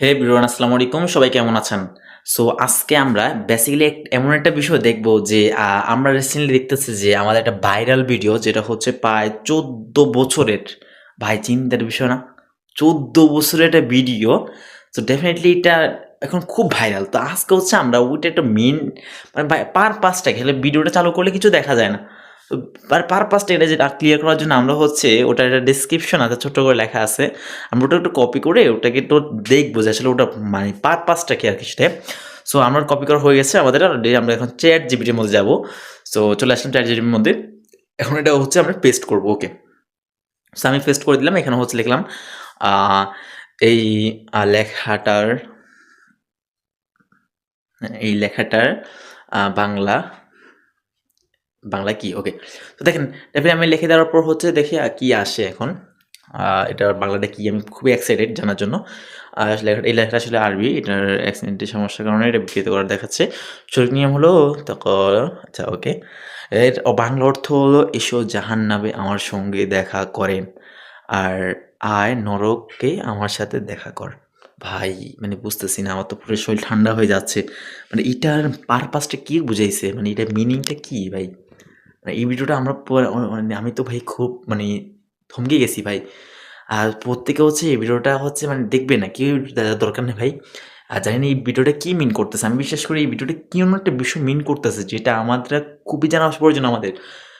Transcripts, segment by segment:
হে everyone, আসসালামু আলাইকুম। সবাই কেমন আছেন? সো আজকে আমরা বেসিক্যালি এমন একটা বিষয় দেখব যে আমরা রিসেন্টলি দেখতেছি যে আমাদের একটা ভাইরাল ভিডিও যেটা হচ্ছে প্রায় ১৪ বছরের। ভাই চিন্তার বিষয় না? ১৪ বছরের একটা ভিডিও। সো ডেফিনিটলি এটা এখন খুব ভাইরাল। তো আজকে হচ্ছে আমরা ওইটা একটা মেইন মানে পারপাসটা খেলে ভিডিওটা চালু করলে কিছু দেখা যায় না। তো পারপাসটা এটা যেটা ক্লিয়ার করার জন্য আমরা হচ্ছে ওটার একটা ডেসক্রিপশন আছে, ছোট্ট করে লেখা আছে। আমরা ওটা একটু কপি করে ওটাকে একটু দেখবো যে আসলে ওটা মানে পারপাসটা কি আর কি সেটা। সো আমার কপি করা হয়ে গেছে আমাদের অলরেডি। আমরা এখন চ্যাট জিপিটির মধ্যে যাবো। সো চলে আসলাম চ্যাট জিপিটির মধ্যে। এখন এটা হচ্ছে আমরা পেস্ট করবো। ওকে, সো আমি পেস্ট করে দিলাম। এখানে হচ্ছে লিখলাম আহ, এই লেখাটার এই লেখাটার বাংলা বাংলা কি? ওকে, তো দেখেন এরপরে আমি লিখে দেওয়ার পর হচ্ছে দেখি কি আসে এখন। এটার বাংলাটা কি আমি খুবই এক্সাইটেড জানার জন্য। এই লেখাটা আসলে আরবি, এটার অ্যাক্সেন্টের সমস্যার কারণে এটা বিকৃত করা দেখাচ্ছে। সঠিক নিয়ম হলো তখন আচ্ছা ওকে, এর বাংলা অর্থ হলো এসো জাহান্নামে আমার সঙ্গে দেখা করেন, আর আয় নরকে আমার সাথে দেখা কর। ভাই মানে বুঝতেছি না, আমার তো পুরো শরীর ঠান্ডা হয়ে যাচ্ছে। মানে এটার পারপাসটা কি বুঝাইছে, মানে এটার মিনিংটা কি ভাই? মানে এই ভিডিওটা আমরা মানে আমি তো ভাই খুব মানে থমকে গেছি ভাই। আর প্রত্যেকে হচ্ছে এই ভিডিওটা হচ্ছে মানে দেখবে না, কেউ দেখার দরকার নেই ভাই। আর জানি না এই ভিডিওটা কি মিন করতেছে। আমি বিশ্বাস করি এই ভিডিওটা কি এমন একটা বিষয় মিন করতেছে যেটা আমাদের খুবই জানা প্রয়োজন আমাদের।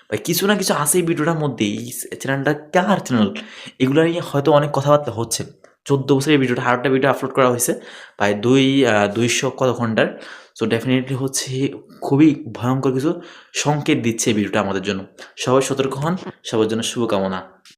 ভাই কিছু না কিছু আছে এই ভিডিওটার মধ্যে। এই চ্যানেলটা কার চ্যানেল? এগুলো নিয়ে হয়তো অনেক কথাবার্তা হচ্ছে। ১৪ বছরের এই ভিডিওটা আরেকটা ভিডিও আপলোড করা হয়েছে প্রায় ২০০ কত ঘন্টার। সো ডেফিনেটলি হচ্ছে খুবই ভয়ঙ্কর কিছু সংকেত দিচ্ছে এই ভিডিওটা আমাদের জন্য। সবাই সতর্ক হন, সবার জন্য শুভকামনা।